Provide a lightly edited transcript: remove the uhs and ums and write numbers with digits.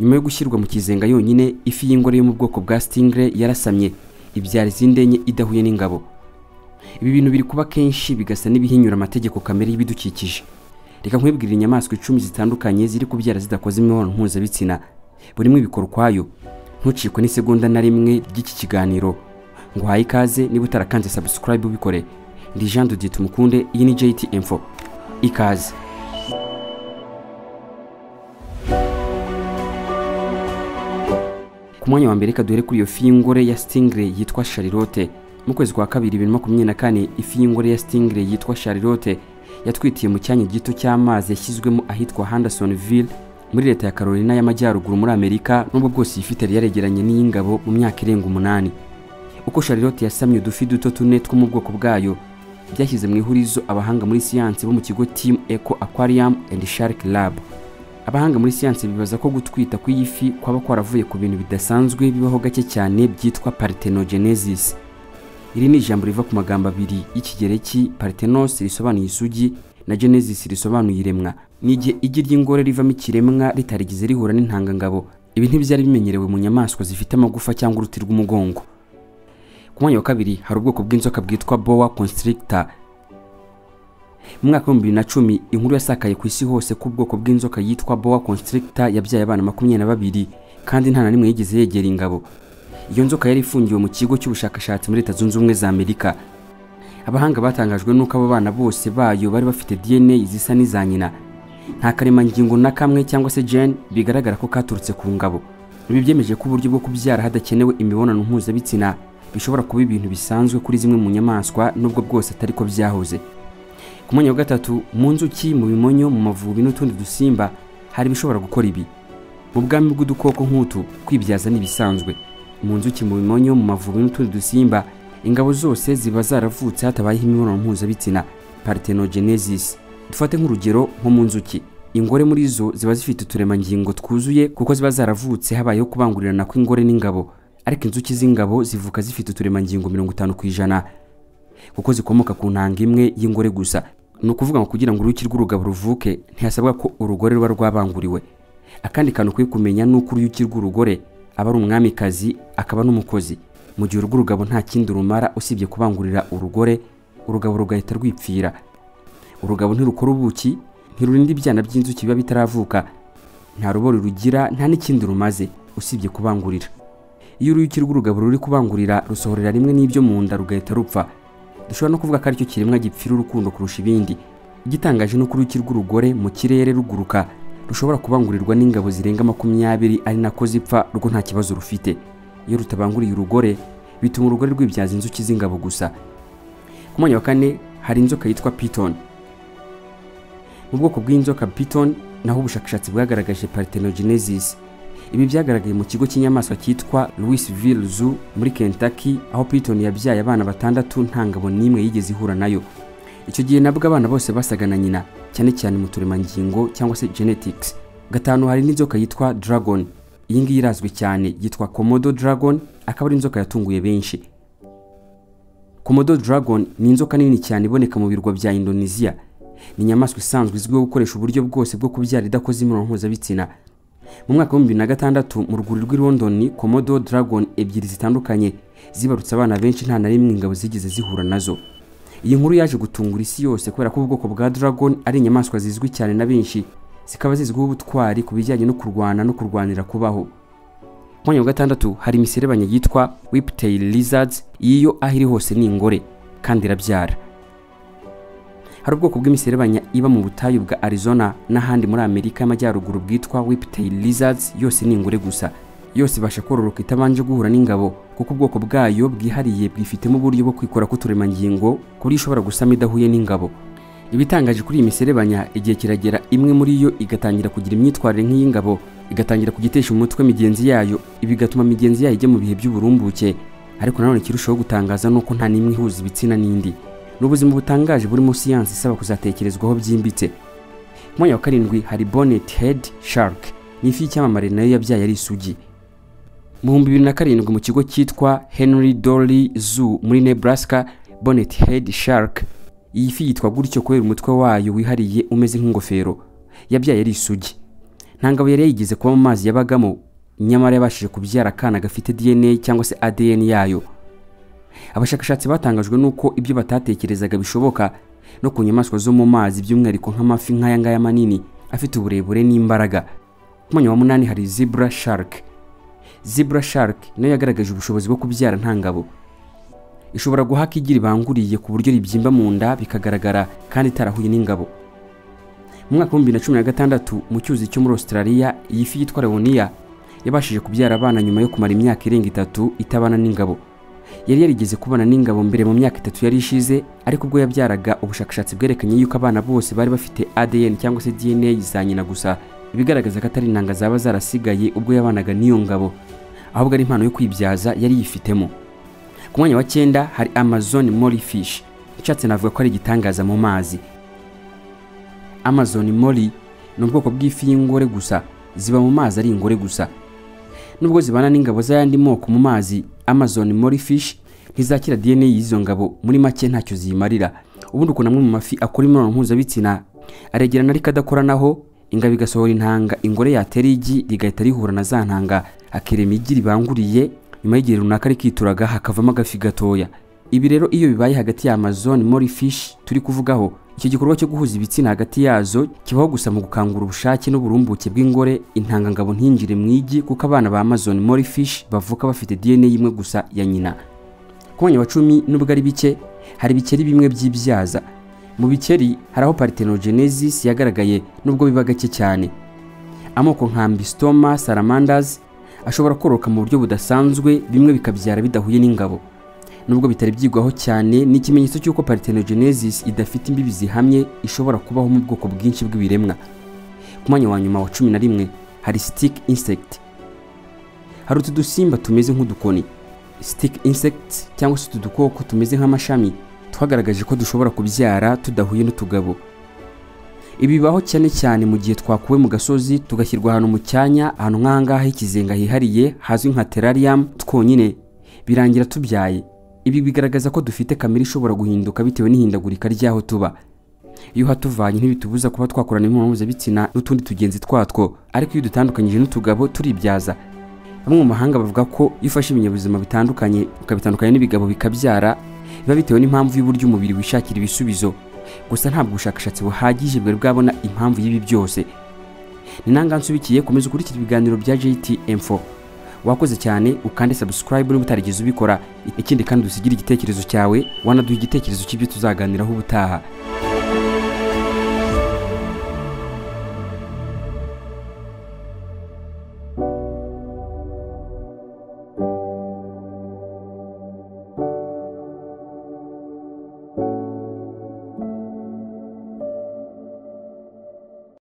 Nyuma yo gushyirwa mu kizenga yonyine, ifi y'ingore yo mu bwoko bwa stingray yarasamye ibyara izindi enye idahuye n'ingabo. Ibi bintu biri kuba kenshi bigasa n'ibihinyura amategeko kamere y'ibidukikije. Reka nkwibwirire inyamaswa 10 zitandukanye ziri kubyara zidakoze imibonano mpuzabitsina. Buri imwe ibikora ukwayo. Ntucikwe n'isegonda na rimwe ry'iki kiganiro. Nguhaye ikaze niba utarakanze subscribe ubikore. Ndi Jean de Dieu Tumukunde, iyi ni JT Info. Ikaze. Ku mwanya wa mbere kaduhere kuri iyo fi y'ingore ya stingray yitwa Charlotte. Mu kwezi kwa kabiri 2024 ifi y'ingore ya stingray yitwa Charlotte yatwitiye mu cyanya gito cy'amazi yashyizwemo ahitwa Hendersonville muri leta ya Carolina y'Amajyaruguru muri Amerika, nubwo bwose ifite yaregeranye n'ingabo mu myaka irenga 8. Uko Charlotte yasamye udufi duto tune two mu bwoko bwayo byashyize mu ihurizo abahanga muri siyansi bo mu kigo Team Eco Aquarium and Shark Lab. Abahanga muri siyansi bibaza ko gutwita kw'iyifi kwaba kwaravuye ku bintu bidasanzwe bibaho gake cyane byitwa parthenogenesis. Iri ni ijambo riva ku magambo abiri y'ikigereki, parthenos risobanuye isugi na genesis risobanuye iremwa. N'igihe igi ry'ingore rivamo ikiremwa ritarigize rihura n'intangangabo, ibi ntibyari bimenyerewe mu nyamaswa zifite amagufa cyangwa uruti rw'umugongo. Ku mwanya wa kabiri hari ubwoko bw'inzoka bwitwa boa constrictor. Mu mwaka wa 2010 inkuru yasakaye ku isi hose ku bwoko bw'inzoka yitwa boa constrictor yabyaye abana 22 kandi nta na rimwe yigeze yegera ingabo. Iyo nzoka yari ifungiwe mu kigo cy'ubushakashatsi muri Leta Zunze Ubumwe za Amerika. Abahanga batangajwe nuko abo bana bose bayo bari bafite DNA zisa n'iza nyina. Nta karemangingo na kamwe cyangwa se gene bigaragara ko katurutse ku ngabo. Ibi byemeje ko uburyo bwo kubyara hadakenewe imibonano mpuzabitsina bishobora kuba ibintu bisanzwe kuri zimwe mu nyamaswa, nubwo bwose atari ko byahoze. Ku mwanya wa gatatu, mu nzuki, mu bimonyo, mu mavubi n'utundi dusimba hari bishobora gukora ibi. Mu bwami bw'udukoko nk'utu kwibyaza n'ibisanzwe. Mu nzuki, mu bimonyo, mu mavubi n'utundi dusimba ingabo zose ziba zaravutse hatabayeho imibonano mpuzabitsina, parthenogenesis. Dufate nk'urugero nko mu nzuki, ingore muri zo ziba zifite uturemangingo twuzuye kuko ziba zaravutse habayeho kubangurirana kw'ingore n'ingabo, ariko inzuki z'ingabo zivuka zifite uturemangingo 50% kuko zikomoka ku ntanga imwe y'ingore gusa. Ni ukuvuga ngo kugira ngo uruki rw'urugabo ruvuke ntihasabwa ko urugore ruba rwabanguriwe. Akandi kantu kwiye kumenya nuko uruki rw'urugore aba ari umwamikazi akaba n'umukozi, mu gihe urugabo nta kindi rumara usibye kubangurira urugore, urugabo rugahita rwipfira. Urugabo ntirukora ubuki, ntirurinda ibyana by'inzuki biba bitaravuka, nta rubori rugira, nta n'ikindi rumaze usibye kubangurira. Iyo uruki rw'urugabo ruri kubangurira rusohorera rimwe n'ibyo mu nda rugahita rupfa. Dushobora no kuvuga ko aricyo kiremwa gipfira urukundo kurusha ibindi. Igitangaje no kuri uruki rw'urugore mu kirere ruguruka rushobora kubangurirwa n'ingabo zirenga 20 ari nako zipfa ruko nta kibazo rufite. Iyo rutabanguriye urugore bituma urugore rwibyaza inzuki z'ingabo gusa. Ku mwanya wa kane hari inzoka yitwa piton. Mu bwoko bw'inzoka piton naho ubushakashatsi bwagaragaje parthenogenesis. Ibi byagaragaye mu kigo cy'inyamaswa cyitwa Louisville Zoo muri Kentucky, aho piton yabyaye abana 6 nta ngabo n'imwe yigeze ihura nayo. Icyo gihe nabwo abana bose basaga na nyina, cyane cyane mu turemangingo cyangwa se genetics. Gatanu hari n'inzoka yitwa dragon. Iyi ngiyi irazwi cyane, yitwa Komodo dragon, akaba ari inzoka yatunguye benshi. Komodo dragon ni inzoka nini cyane iboneka mu birwa bya Indonesia. Ni inyamaswa isanzwe izwiho gukoresha uburyo bwose bwo kubyara idakoze imibonano mpuzabitsina. Mu mwaka wa 2006 mu rwuri rw'i London, Komodo dragon ebyiri zitandukanye zibarutse abana benshi nta na rimwe ingabo zigeze zihura nazo. Iyi nkuru yaje gutungura isi yose kubera ko ubwoko bwa dragon ari inyamaswa zizwi cyane na benshi, zikaba zizwiho ubutwari ku bijyanye no kurwana no kurwanira kubaho. Ku mwanya wa gatandatu hari imiserebanya yitwa whiptail lizards. Iyo ahiri hose ni ingore kandi irabyara. Hari ubwoko bw'imiserebanya iba mu butayu bwa Arizona n'ahandi muri Amerika y'Amajyaruguru bwitwa whiptail lizards, yose ni ingore gusa. Yose ibasha kororoka itabanje guhura n'ingabo kuko ubwoko bwayo bwihariye bwifitemo uburyo bwo kwikora kuturemangingo kuri ishobora gusama idahuye n'ingabo. Ibitangaje kuri iyi miserebanya, igihe kiragera imwe muri yo igatangira kugira imyitwarire nk'iy'ingabo, igatangira kugitesha umutwe migenzi yayo, ibigatuma migenzi yayo ijya mu bihe by'uburumbuke. Ariko nanone kirushaho gutangaza nuko nta nimwe ihuza ibitsina n'indi. N'ubuzima butangaje buri mu siyansi isaba kuzatekerezwaho byimbitse. Mu mwanya wa 7 hari bonnet head shark. Ni ifi y'icyamamare nayo yabyaye ari isugi. Mu 2007 mu kigo cyitwa Henry Doorly Zoo muri Nebraska, bonnet head shark Iyi fi yitwa gutyo kubera umutwe wayo wihariye umeze nk'ingofero. Yabyaye ari isugi. Nta ngabo yari yayigize kuba mu mazi yabagamo, nyamara yabashije kubyara akana gafite DNA cyangwa se ADN yayo. Abashakashatsi batangajwe nuko ibyo batatekerezaga bishoboka no ku nyamaswa zo mu mazi, by'umwihariko nk'amafi nk'aya ngaya manini afite uburebure n'imbaraga. Ku mwanya wa 8 hari zebra shark. Zebra shark nayo yagaragaje ubushobozi bwo kubyara nta ngabo. Ishobora guhaka igi ribanguriye ku buryo ribyimba mu nda bikagaragara kandi itarahuye n'ingabo. Mu mwaka wa 2016 mu cyuzi cyo muri Australia, iyi fi yitwa Leonia yabashije kubyara abana nyuma yo kumara imyaka irenga 3 itabana n'ingabo. Yari yarigeze kubana n'ingabo mbere mu myaka 3 yari ishize, ariko ubwo yabyaraga ubushakashatsi bwerekanye yuko abana bose bari bafite ADN cyangwa se DNA za nyina gusa, bigaragaza ko atari intanga zaba zarasigaye ubwo yabanaga n'iyo ngabo, ahubwo ari impano yo kwibyaza yari yifitemo. Ku mwanya wa 9 hari Amazon mollyfish. Nshatse navuga ko ari igitangaza mu mazi. Amazon molly ni ubwoko bw'ifi y'ingore gusa, ziba mu mazi ari ingore gusa. Nubwo zibana n'ingabo z'ayandi moko mu mazi, Amazon mollyfish ntizakira DNA y'izo ngabo, muri make ntacyo zimarira. Ubundi uko namwe mu mafi akora imibonano mpuzabitsina aregerana ariko adakoranaho, ingabo igasohora intanga, ingore yatera igi rigahita rihura na za ntanga, akirema igi ribanguriye, nyuma y'igihe runaka rikituraga hakavamo agafi gatoya. Ibi rero iyo bibaye hagati ya Amazon mollyfish turi kuvugaho, icyo gikorwa cyo guhuza ibitsina hagati yazo kibaho gusa mu gukangura ubushake n'uburumbuke bw'ingore, intanga ngabo ntinjire mu igi, kuko abana ba Amazon mollyfish bavuka bafite DNA imwe gusa ya nyina. Ku mwanya wa 10 nubwo ari bike, hari bikeri bimwe by'ibyaza. Mu bikeri hari aho parthenogenesis yagaragaye nubwo biba gake cyane. Amoko nka Ambystoma salamanders ashobora kororoka mu buryo budasanzwe, bimwe bikabyara bidahuye n'ingabo. Nubwo bitari byigwaho cyane, ni ikimenyetso cy'uko parthenogenesis idafite imbibi zihamye ishobora kubaho mu bwoko bwinshi bw'ibiremwa. Ku mwanya wa nyuma wa 11 hari stick insect. Hari utudusimba tumeze nk'udukoni. Stick insects cyangwa se udukoko tumeze nk'amashami twagaragaje ko dushobora kubyara tudahuye n'utugabo. Ibi bibaho cyane cyane mu gihe twakuwe mu gasozi tugashyirwa ahantu mu cyanya, ahantu nk'ahangaha ikizenga hihariye hazwi nka terrarium twonyine, birangira tubyaye. Ibi bigaragaza ko dufite kamere ishobora guhinduka bitewe n'ihindagurika ryaho tuba. Iyo hatuvanye ntibitubuza kuba twakorana imibonano mpuzabitsina n'utundi tugenzi twatwo, ariko iyo dutandukanyije n'utugabo turibyaza. Bamwe mu mahanga bavuga ko iyo ufashe ibinyabuzima bitandukanye ukabitandukanya n'ibigabo bikabyara, biba bitewe n'impamvu y'uburyo umubiri wishakira ibisubizo. Gusa ntabwo ubushakashatsi buhagije bwari bwabona impamvu y'ibi byose. Ni nanga nsubikiye, komeza ukurikira ibiganiro bya JTM4. Wakoze cyane, ukande subscribe niba utarigeze ubikora. Ikindi kandi usigire igitekerezo cyawe, wanaduha igitekerezo cy'ibyo tuzaganiraho ubutaha.